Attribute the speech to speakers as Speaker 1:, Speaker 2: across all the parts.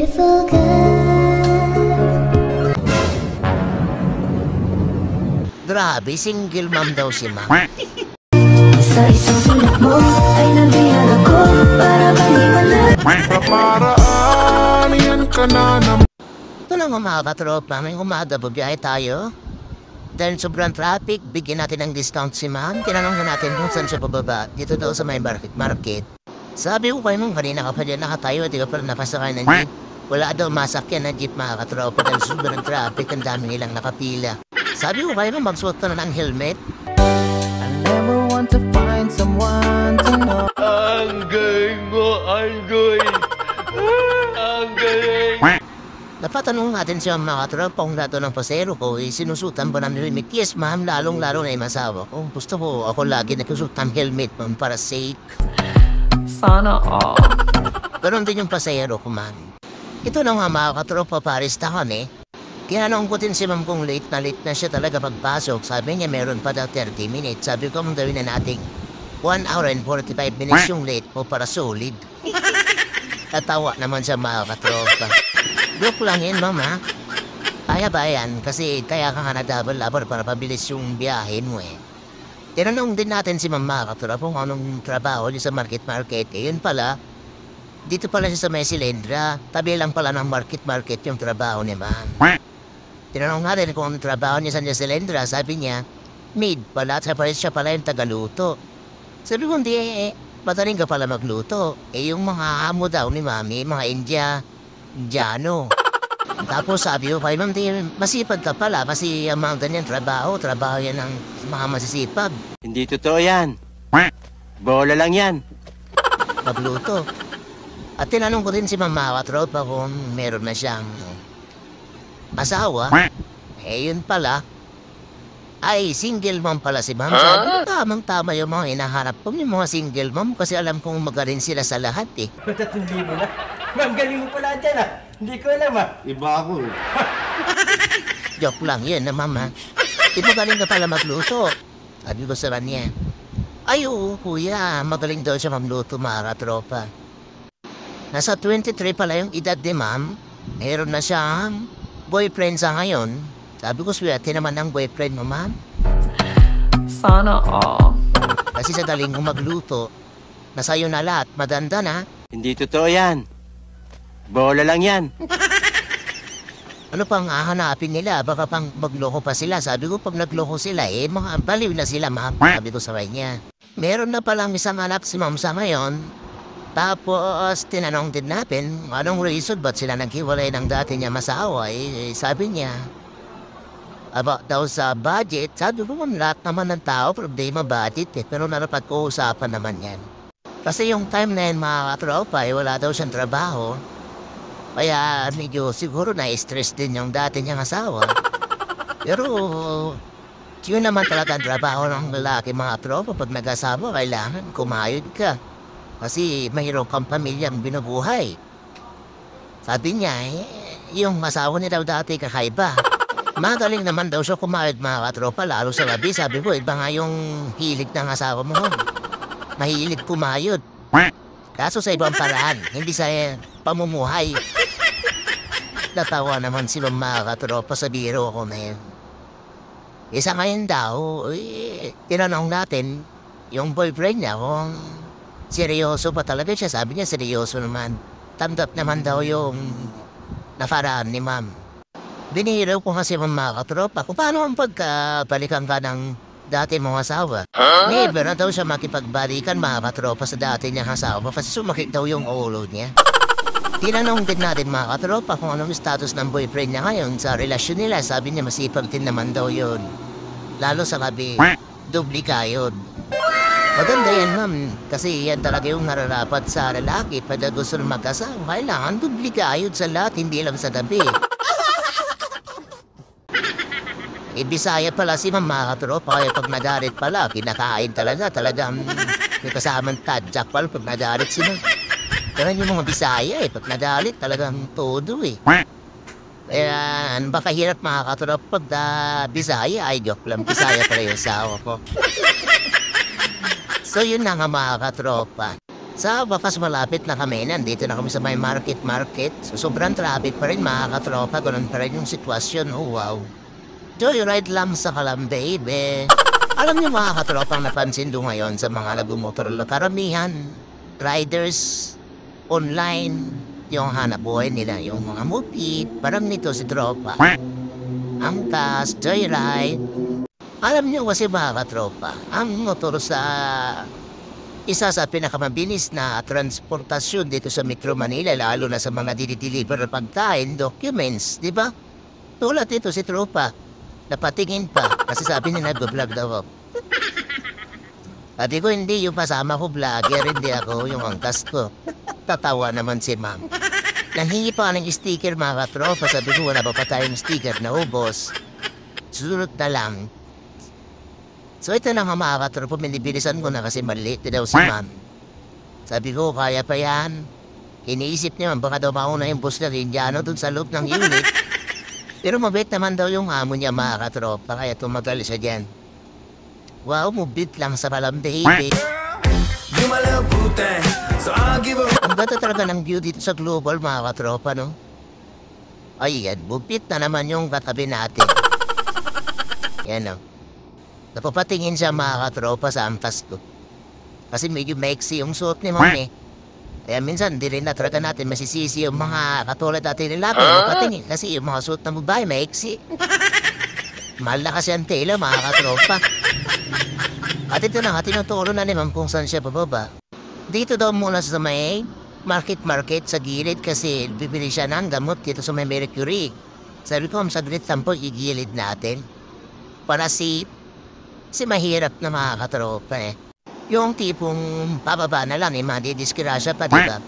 Speaker 1: beautiful girl.
Speaker 2: Grabe, single mom daw si ma'am.
Speaker 1: Sa isang sulat mo ay nabihag ako para maliwanag.
Speaker 3: Paparaan yan ka na naman.
Speaker 2: Ito lang mga katropa, may umaga bubiyahe tayo. Dahil sobrang traffic, bigyan natin ng discount si ma'am. Tinanong na natin kung saan siya bababa. Dito daw sa may market. Sabi ko kayo nung kanina ka pa dyan nakatayo, di ka pala napasakay ng jeep. Wala daw masakyan ng jeep mga katropa dahil sobrang traffic, ang dami nilang nakapila. Sabi ko kayo nung magsuot ka na ng helmet.
Speaker 4: I never want to find someone to know.
Speaker 5: Ang galing mo, Andoy! Ang galing!
Speaker 2: Napatanong natin siya mga katropa kung lato ng pasero ko, sinusutan ba ng helmet? Yes ma'am, lalong-lalo na yung masawa ko. Gusto ko ako lagi nagsusut ng helmet ma'am para safe.
Speaker 6: Sana all.
Speaker 2: Ganon din yung pasero ko ma'am. Ito na nga mga katropa, parista kami. Tinanong ko din si ma'am kung late na siya talaga pagpasok. Sabi niya meron pa daw 30 minutes. Sabi ko mong gawin na natin 1 hour and 45 minutes yung late mo para solid. Natawa naman siya mga katropa. Joke lang yun ma'am ha. Kaya ba yan? Kasi kaya ka nga nagdabal-labal para pabilis yung biyahe mo eh. Tinanong din natin si ma'am mga katropa kung anong trabaho niya sa market. Yun pala, dito pala siya sa may silindra. Tabi lang pala ng market yung trabaho ni ma'am. Tinanong natin kung anong trabaho niya sa silindra. Sabi niya, maid pala at siya pala yung tagaluto. Sabi ko hindi madaling ka pala magluto. Yung mga amo daw ni mami, mga Indiano. Tapos sabi ko kay ma'am, masipag ka pala kasi ang mga ganyan trabaho yan ng mga masisipag.
Speaker 5: Hindi totoo yan. Bola lang yan.
Speaker 2: Magluto. At tinanong ko din si mama katropa kung meron na siyang asawa. Yun pala, ay single mom pala si ma'am. Sabi ko, tamang-tama yung mga hinahanap ko, yung mga single mom kasi alam kong magaling sila sa lahat eh.
Speaker 4: 3,000 na. Ma'am, galing mo pala dyan ah. Hindi ko alam ah.
Speaker 3: Iba ako eh.
Speaker 2: Joke lang yun na mama. Di ba galing ka pala magluto? Sabi ko sa kanya, ay oo kuya, magaling daw siya mamluto mga katropa. Nasa 23 pala yung edad ni ma'am. Meron na siyang boyfriend sa ngayon. Sabi ko, swerte naman ang boyfriend mo, ma'am.
Speaker 6: Sana all.
Speaker 2: Kasi sa daling kong magluto, nasa'yo na lahat, madanda na.
Speaker 5: Hindi totoo yan. Bola lang yan.
Speaker 2: Ano pang hahanapin nila? Baka pang magloko pa sila. Sabi ko, pag nagloko sila, mga baliw na sila, ma'am. Sabi ko sa kanya. Meron na palang isang anak si ma'am sa ngayon. Tapos, tinanong din natin, anong reason ba't sila naghiwalay ng dati niya masawa? Sabi niya, about daw sa budget. Sabi ko, lahat naman ng tao, problema budget eh. Pero narapat ko usapan naman yan. Kasi yung time na yun, mga katropa, wala daw siyang trabaho. Kaya medyo siguro na-stress din yung dati niyang asawa. Pero, yun naman talaga ang trabaho ng lalaki, mga tropa. Pag nag-asawa, kailangan kumayod ka. Kasi mahirap kang pamilyang binubuhay. Sabi niya, yung asawa niya daw dati kakaiba. Magaling naman daw siya kumayod mga katropa, lalo sa gabi. Sabi ko, iba nga yung hilig ng asawa mo. Mahilig kumayod. Kaso sa ibang paraan, hindi sa pamumuhay. Natawa naman si mga katropa sa biro ko na yun. Isa ngayon daw, tinanong natin yung boyfriend niya kung seryoso pa talaga siya. Sabi niya, seryoso naman. Tanggap naman daw yung nafaraan ni ma'am. Binihiraw ko kasi mga katropa kung paano ang pagkabalikan ka ng dati mong asawa. Never na daw siya makipagbalikan mga katropa sa dati niyang asawa kasi sumakit daw yung ulo niya. Tinanong din natin mga katropa kung anong status ng boyfriend niya ngayon sa relasyon nila. Sabi niya masipag din naman daw yun. Lalo sa gabi, dubli kayod. Maganda yan ma'am, kasi yan talaga yung nararapat sa lalaki. Pag gusto na mag-asawa, kailangan dubli kayod sa lahat, hindi lang sa gabi. Bisaya pala si mama katropa, kaya pag nagalit pala, kinakain talagang may kasamang tadyak pala pag nagalit sila. Pero yung mga Bisaya pag nagalit talagang todo eh. Kaya baka hirap mga katropa pag Bisaya, ay joke lang, Bisaya pala yung asawa ko. So yun na nga mga katropa. Sa wakas malapit na kami, nandito na kami sa may market. So, sobrang traffic pa rin mga katropa, ganun pa rin yung sitwasyon. Oh wow. Joyride lang sa Kalambe, be. Alam niyo mga katropang napansin doon ngayon sa mga nagmumotor, karamihan, riders, online, yung hanap buhay nila, yung mga movie, parang nito si tropa. Angkas, joyride. Alam niyo kasi mga katropa, ang motor sa isa sa pinakamabilis na transportasyon dito sa Metro Manila, lalo na sa mga dinideliver ng pagkain, documents, di ba? Tulad dito si tropa, napatingin pa, kasi sabi niya nag-vlog daw ako. Sabi ko hindi, yung kasama ko vlogger, hindi ako, yung angkas ko. Tatawa naman si ma'am. Nanghingi pa ng sticker mga katropa, sabi ko wala pa tayong sticker na ubos. Susunod na lang. So ito na nga mga katropa, binibilisan ko na kasi maliit daw si ma'am. Sabi ko, kaya pa yan. Iniisip niya, baka daw mauna yung boss na Indiano dun sa loob ng unit. Pero mabait naman daw yung amo niya mga katropa, kaya tumagal siya dyan. Wow, mabait lang sa Kalambe, baby. Ang ganda talaga ng view dito sa Global mga katropa, no? Ay, yan, bupit na naman yung katabi natin. Yan, no? Napapatingin siya mga katropa sa ampas ko. Kasi medyo maiksi yung suot ni Mami. Kaya minsan, di rin na talaga natin masisisi yung mga katulad natin nila. Napapatingin kasi yung mga suot ng babae maiksi. Mahal na kasi ang tela mga katropa. At ito na nga, tinuturo na naman kung saan siya bababa. Dito daw muna sa may market sa gilid kasi bibili siya ng gamot dito sa may Mercury. Sabi ko, saglit lang po, igilid natin. Para si mahirap na mga katropa eh. Yung tipong pababa na lang eh, madidiskrasya pa, diba?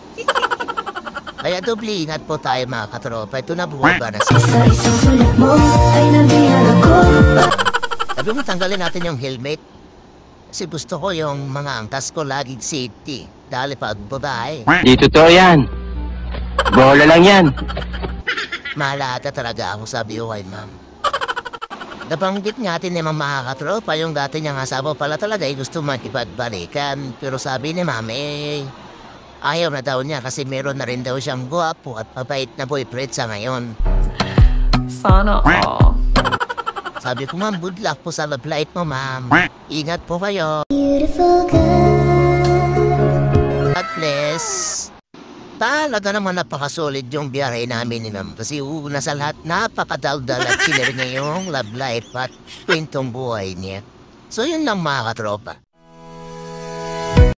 Speaker 2: Kaya doble ingat po tayo mga katropa. Ito na buwaba na siya.
Speaker 1: Sa isang sulat mo ay nabiyan ako.
Speaker 2: Sabi mo tanggalin natin yung helmet. Kasi gusto ko yung mga angkas ko laging safety. Dahil pag babae,
Speaker 5: Di totoo yan. Bola lang yan.
Speaker 2: malata talaga ako sabi ko kay ma'am. Nabanggit nga atin ni mga katropa yung dati niyang asawa pala talaga gusto makipagbalikan. Pero sabi ni ma'am ayaw na daw niya kasi meron na rin daw siyang guwapo at mabait na boyfriend sa ngayon.
Speaker 6: Sana all.
Speaker 2: Sabi ko ma'am, good luck po sa love life mo ma'am. Ingat po kayo.
Speaker 1: Beautiful girl.
Speaker 2: God bless. Talaga naman napakasolid yung biyahe namin ni ma'am. Kasi una sa lahat, napakadaldal at sinir niya yung love life at kwentong buhay niya. So yun lang mga katropa.